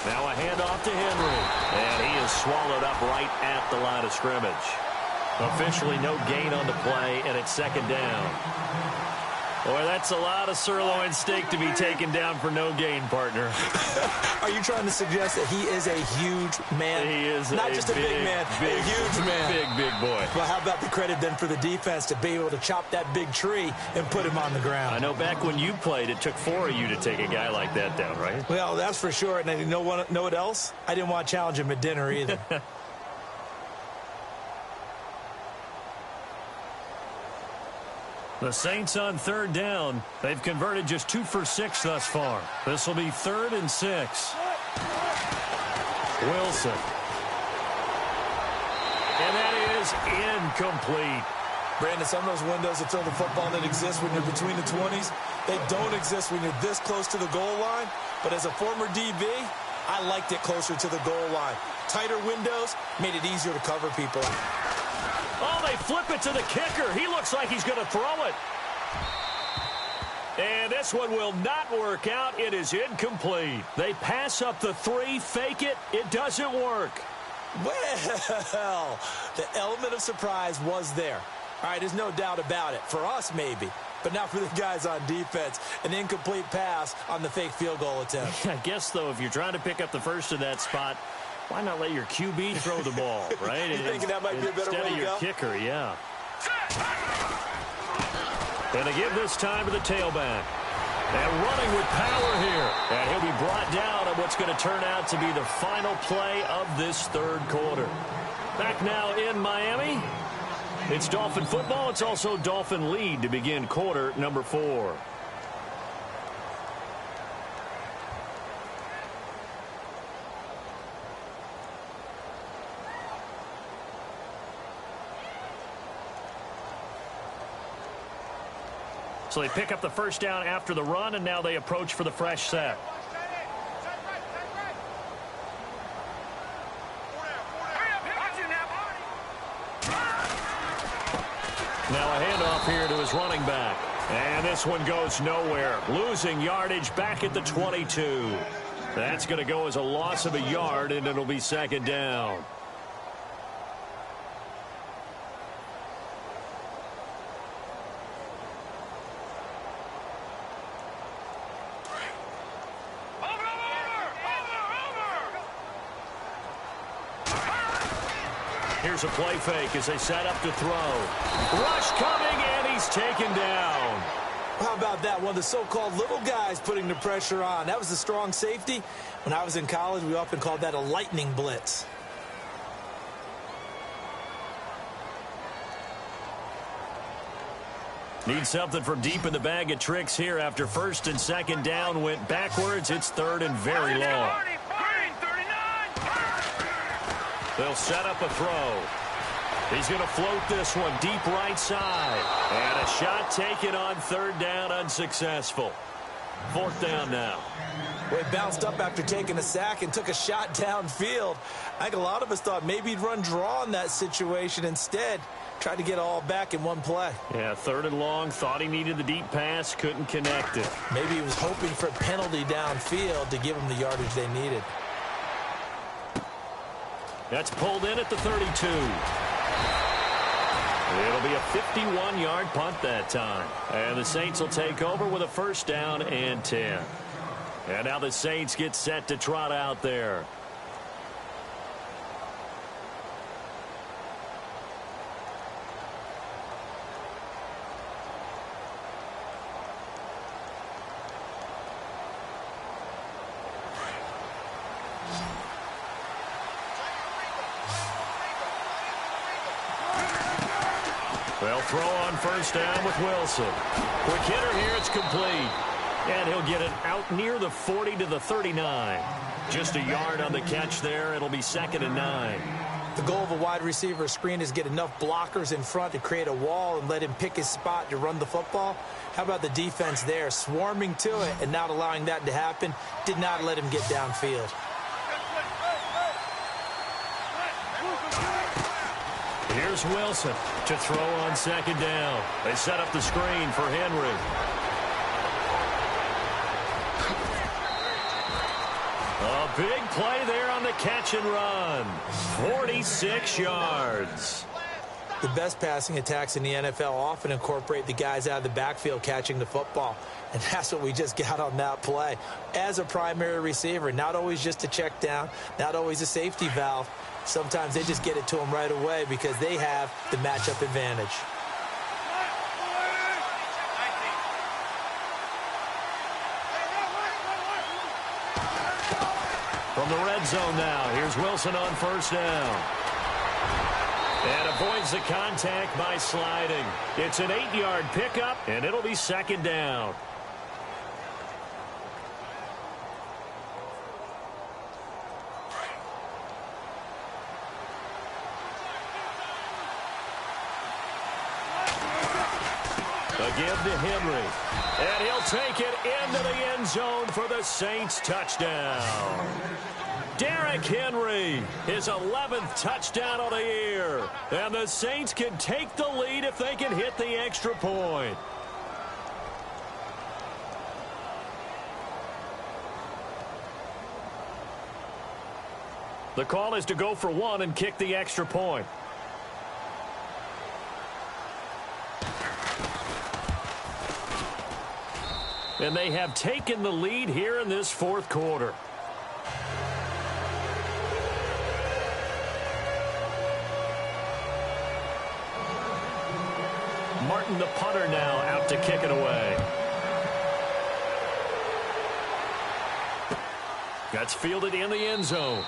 Now a handoff to Henry, and he is swallowed up right at the line of scrimmage. Officially no gain on the play, and it's second down. Boy, that's a lot of sirloin steak to be taken down for no gain, partner. Are you trying to suggest that he is a huge man? He is not just a big man, a huge man. Big boy. Well, how about the credit then for the defense to be able to chop that big tree and put him on the ground? I know back when you played, it took 4 of you to take a guy like that down, right? Well, that's for sure. And you know what else? I didn't want to challenge him at dinner either. The Saints on third down. They've converted just 2 for 6 thus far. This will be 3rd and 6. Wilson. And that is incomplete. Brandon, some of those windows to throw the football that exist when you're between the 20s, they don't exist when you're this close to the goal line. But as a former DB, I liked it closer to the goal line. Tighter windows made it easier to cover people. Oh, they flip it to the kicker. He looks like he's going to throw it. And this one will not work out. It is incomplete. They pass up the 3, fake it. It doesn't work. Well, the element of surprise was there. All right, there's no doubt about it. For us, maybe. But not for the guys on defense. An incomplete pass on the fake field goal attempt. I guess, though, if you're trying to pick up the first in that spot, why not let your QB throw the ball, right? You thinking that might be a better way to go? Instead of your kicker, yeah. And they give this time to the tailback. And running with power here. And he'll be brought down on what's going to turn out to be the final play of this third quarter. Back now in Miami. It's Dolphin football. It's also Dolphin lead to begin quarter number 4. So they pick up the first down after the run, and now they approach for the fresh set. Now a handoff here to his running back. And this one goes nowhere. Losing yardage back at the 22. That's going to go as a loss of a yard, and it'll be 2nd down. Here's a play fake as they set up to throw. Rush coming, and he's taken down. How about that? One of the so-called little guys putting the pressure on. That was the strong safety. When I was in college, we often called that a lightning blitz. Need something from deep in the bag of tricks here after 1st and 2nd down went backwards. It's 3rd and very long. They'll set up a throw. He's going to float this one deep right side. And a shot taken on 3rd down, unsuccessful. 4th down now. Well, he bounced up after taking a sack and took a shot downfield. I think a lot of us thought maybe he'd run draw in that situation. Instead, tried to get it all back in one play. Yeah, 3rd and long. Thought he needed the deep pass. Couldn't connect it. Maybe he was hoping for a penalty downfield to give him the yardage they needed. That's pulled in at the 32. It'll be a 51-yard punt that time. And the Saints will take over with a 1st down and 10. And now the Saints get set to trot out there. They'll throw on 1st down with Wilson. Quick hitter here, it's complete. And he'll get it out near the 40 to the 39. Just a yard on the catch there. It'll be 2nd and 9. The goal of a wide receiver screen is get enough blockers in front to create a wall and let him pick his spot to run the football. How about the defense there, swarming to it and not allowing that to happen? Did not let him get downfield. Here's Wilson to throw on 2nd down. They set up the screen for Henry. A big play there on the catch and run. 46 yards. The best passing attacks in the NFL often incorporate the guys out of the backfield catching the football. And that's what we just got on that play. As a primary receiver, not always just a check down, not always a safety valve. Sometimes they just get it to them right away because they have the matchup advantage. From the red zone now, here's Wilson on 1st down. And avoids the contact by sliding. It's an 8-yard pickup, and it'll be second down. Again to Henry. And he'll take it into the end zone for the Saints touchdown. Derrick Henry, his 11th touchdown of the year. And the Saints can take the lead if they can hit the extra point. The call is to go for one and kick the extra point. And they have taken the lead here in this fourth quarter. Martin, the punter, now out to kick it away. That's fielded in the end zone.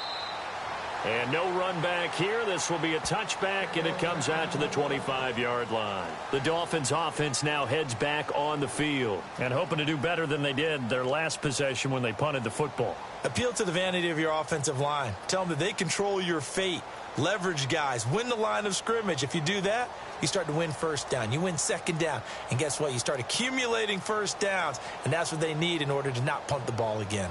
And no run back here. This will be a touchback, and it comes out to the 25-yard line. The Dolphins' offense now heads back on the field and hoping to do better than they did their last possession when they punted the football. Appeal to the vanity of your offensive line. Tell them that they control your fate. Leverage guys. Win the line of scrimmage. If you do that, you start to win first down. You win second down. And guess what? You start accumulating first downs, and that's what they need in order to not punt the ball again.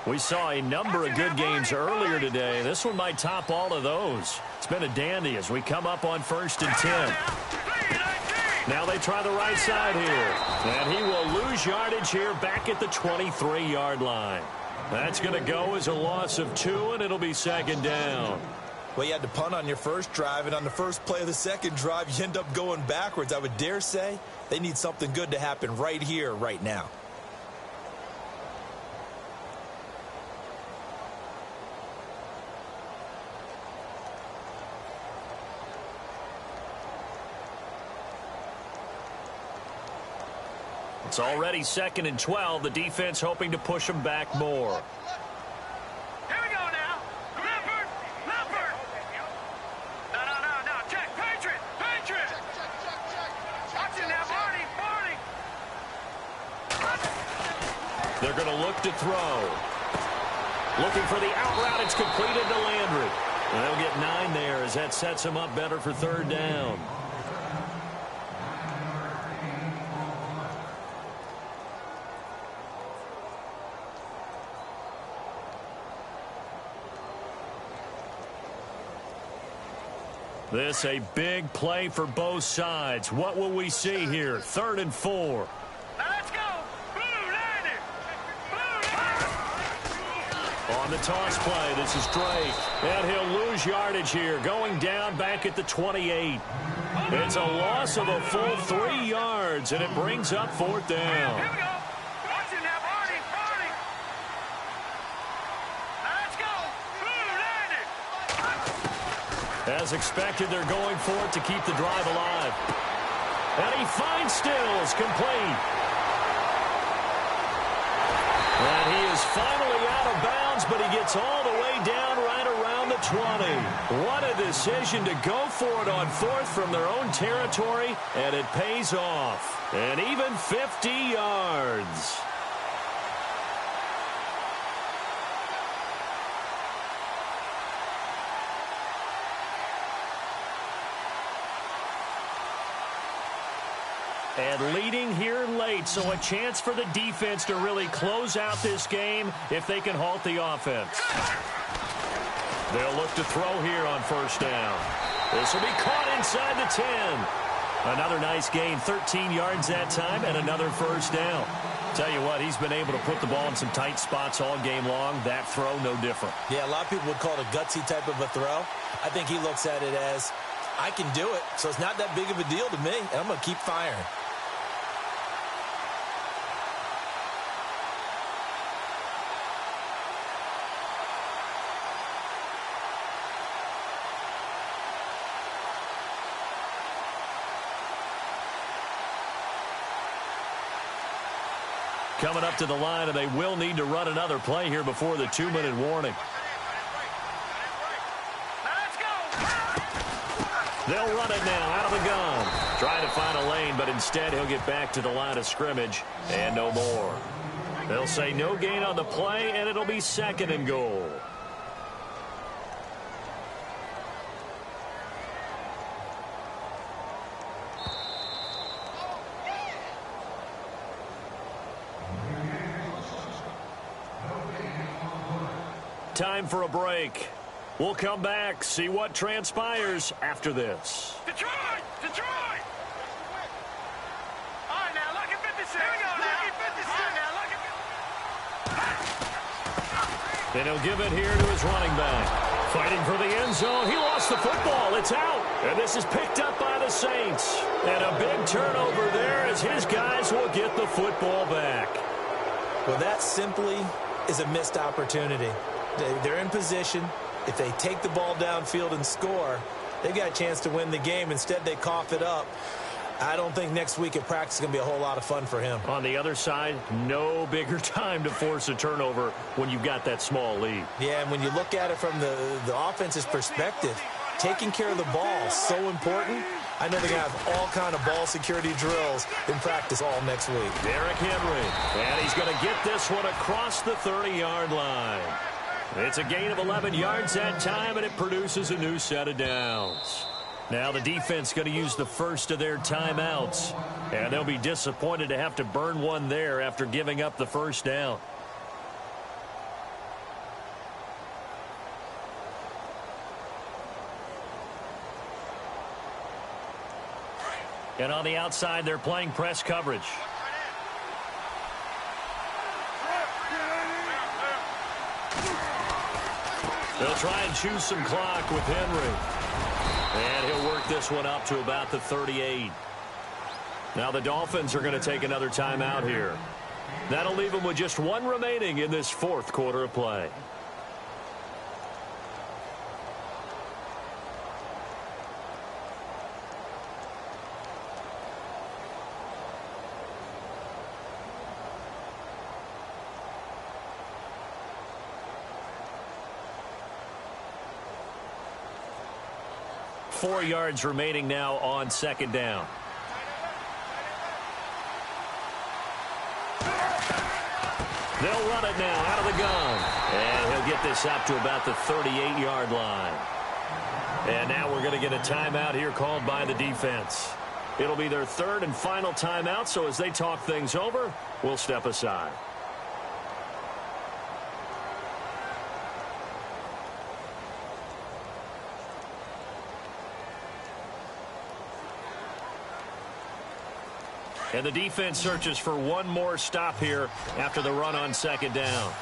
We saw a number of good games earlier today. This one might top all of those. It's been a dandy as we come up on 1st and 10. Now they try the right side here. And he will lose yardage here back at the 23-yard line. That's going to go as a loss of 2, and it'll be second down. Well, you had to punt on your first drive, and on the first play of the second drive, you end up going backwards. I would dare say they need something good to happen right here, right now. It's already 2nd and 12. The defense hoping to push them back more. Here we go now. Leopard. No. Check. Patriot. Watching now, Barney. They're going to look to throw. Looking for the out route. It's completed to Landry. And they'll get 9 there as that sets them up better for 3rd down. This a big play for both sides. What will we see here? 3rd and 4. Now let's go. Blue landed. On the toss play, this is Drake. And he'll lose yardage here. Going down back at the 28. It's a loss of a full 3 yards, and it brings up 4th down. Here we go. Watching now, Barney. Now let's go. Blue landed. As expected, they're going for it to keep the drive alive. And he finds Stills complete. And he is finally out of bounds, but he gets all the way down right around the 20. What a decision to go for it on 4th from their own territory, and it pays off. And even 50 yards. And leading here late, so a chance for the defense to really close out this game if they can halt the offense. They'll look to throw here on 1st down. This will be caught inside the 10. Another nice gain, 13 yards that time, and another 1st down. Tell you what, he's been able to put the ball in some tight spots all game long. That throw, no different. Yeah, a lot of people would call it a gutsy type of a throw. I think he looks at it as, I can do it, so it's not that big of a deal to me, and I'm going to keep firing. coming up to the line, and they will need to run another play here before the 2-minute warning. They'll run it now out of the gun. Trying to find a lane, but instead he'll get back to the line of scrimmage and no more. They'll say no gain on the play, and it'll be 2nd and goal. Time for a break. We'll come back, see what transpires after this. Detroit! Detroit! All right, now, look at 56. Here we go now. Look at 56. All right, now, look at... And he'll give it here to his running back. Fighting for the end zone. He lost the football. It's out. And this is picked up by the Saints. And a big turnover there as his guys will get the football back. Well, that simply is a missed opportunity. They're in position. If they take the ball downfield and score, they got a chance to win the game. Instead, they cough it up. I don't think next week at practice is going to be a whole lot of fun for him. On the other side, no bigger time to force a turnover when you've got that small lead. Yeah, and when you look at it from the offense's perspective, taking care of the ball is so important. I know they're going to have all kind of ball security drills in practice all next week. Derrick Henry, and he's going to get this one across the 30-yard line. It's a gain of 11 yards that time, and it produces a new set of downs. Now the defense going to use the first of their timeouts, and they'll be disappointed to have to burn one there after giving up the first down. And on the outside, they're playing press coverage. They'll try and choose some clock with Henry. And he'll work this one up to about the 38. Now the Dolphins are going to take another timeout here. That'll leave them with just one remaining in this 4th quarter of play. Four yards remaining now on 2nd down. They'll run it now out of the gun. And he'll get this up to about the 38-yard line. And now we're going to get a timeout here called by the defense. It'll be their 3rd and final timeout, so as they talk things over, we'll step aside. And the defense searches for one more stop here after the run on 2nd down.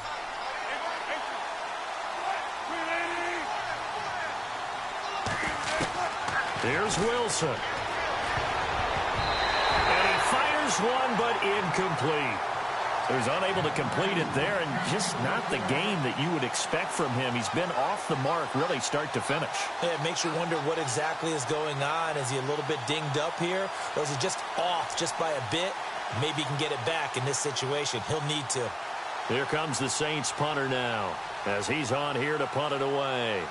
Here's Wilson. And he fires one, but incomplete. He was unable to complete it there, and just not the game that you would expect from him. He's been off the mark really start to finish. Yeah, it makes you wonder what exactly is going on. Is he a little bit dinged up here, or is he just off just by a bit? Maybe he can get it back in this situation. He'll need to. Here comes the Saints punter now, as he's on here to punt it away.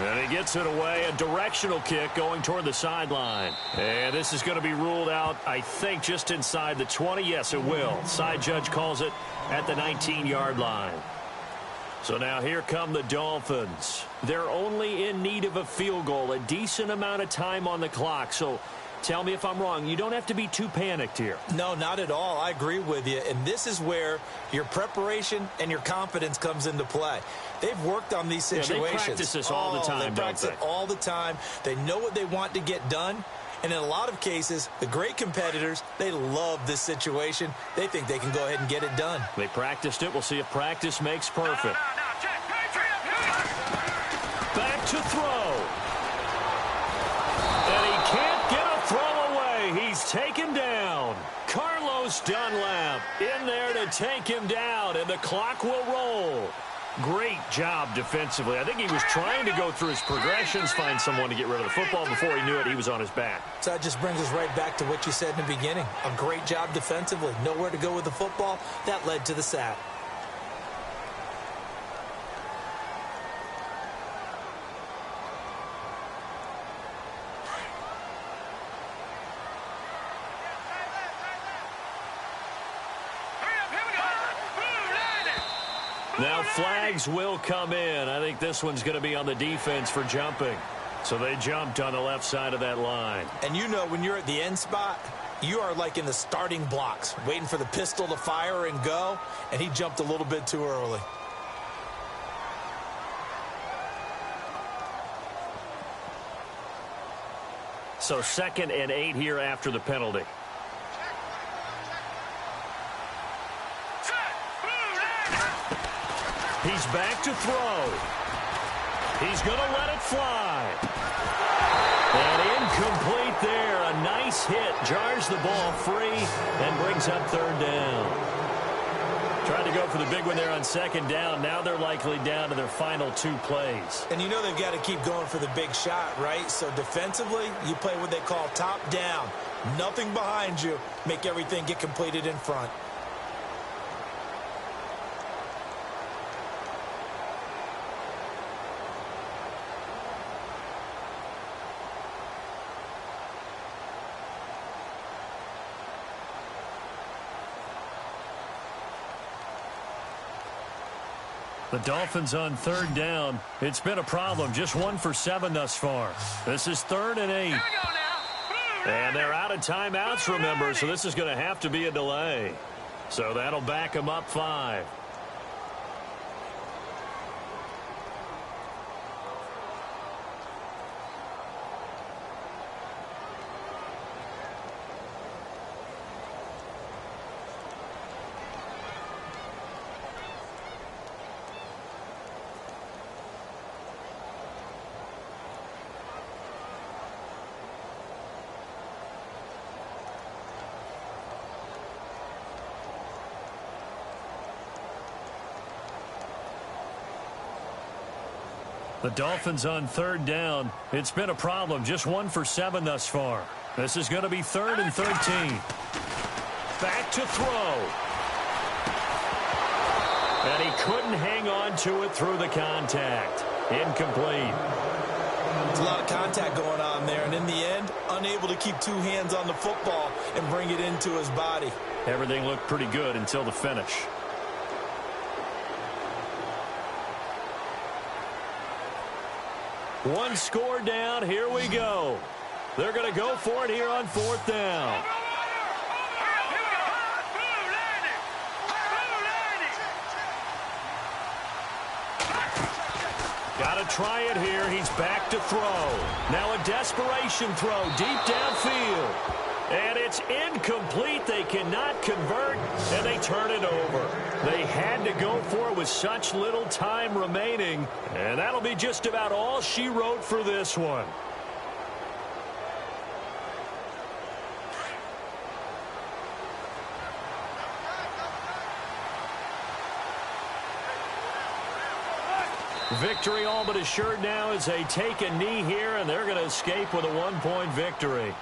And he gets it away, a directional kick going toward the sideline. And this is going to be ruled out, I think, just inside the 20. Yes, it will. Side judge calls it at the 19-yard line. So now here come the Dolphins. They're only in need of a field goal, a decent amount of time on the clock. So tell me if I'm wrong. You don't have to be too panicked here. No, not at all. I agree with you. And this is where your preparation and your confidence comes into play. They've worked on these situations. They practice this all the time, they practice it all the time. They know what they want to get done. And in a lot of cases, the great competitors, they love this situation. They think they can go ahead and get it done. They practiced it. We'll see if practice makes perfect. Back to throw. And he can't get a throw away. He's taken down. Carlos Dunlap in there to take him down, and the clock will roll. Great job defensively. I think he was trying to go through his progressions, find someone to get rid of the football. Before he knew it, he was on his back. So that just brings us right back to what you said in the beginning. A great job defensively. Nowhere to go with the football. That led to the sack. Now flags will come in. I think this one's going to be on the defense for jumping. So they jumped on the left side of that line. And you know when you're at the end spot, you are like in the starting blocks, waiting for the pistol to fire and go, and he jumped a little bit too early. So 2nd and 8 here after the penalty. He's back to throw. He's going to let it fly. And incomplete there. A nice hit. Jars the ball free and brings up 3rd down. Tried to go for the big one there on 2nd down. Now they're likely down to their final 2 plays. And you know they've got to keep going for the big shot, right? So defensively, you play what they call top down. Nothing behind you. Make everything get completed in front. The Dolphins on 3rd down. It's been a problem. Just 1 for 7 thus far. This is 3rd and 8. And they're out of timeouts, remember, so this is going to have to be a delay. So that'll back them up 5. The Dolphins on 3rd down. It's been a problem. Just 1 for 7 thus far. This is going to be 3rd and 13. Back to throw. And he couldn't hang on to it through the contact. Incomplete. There's a lot of contact going on there, and in the end, unable to keep 2 hands on the football and bring it into his body. Everything looked pretty good until the finish. One score down. Here we go. They're going to go for it here on 4th down. Got to try it here. He's back to throw. Now a desperation throw deep downfield. And it's incomplete. They cannot convert, and they turn it over. They had to go for it with such little time remaining, and that'll be just about all she wrote for this one. Victory all but assured now as they take a knee here, and they're going to escape with a 1-point victory.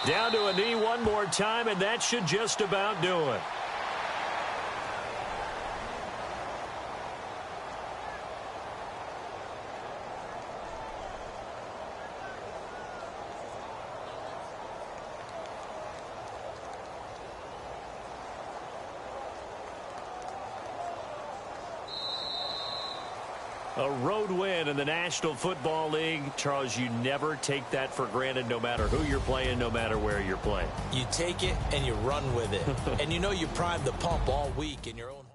Down to a knee one more time, and that should just about do it. A road win in the National Football League. Charles, you never take that for granted, no matter who you're playing, no matter where you're playing. You take it and you run with it. And you know you primed the pump all week in your own...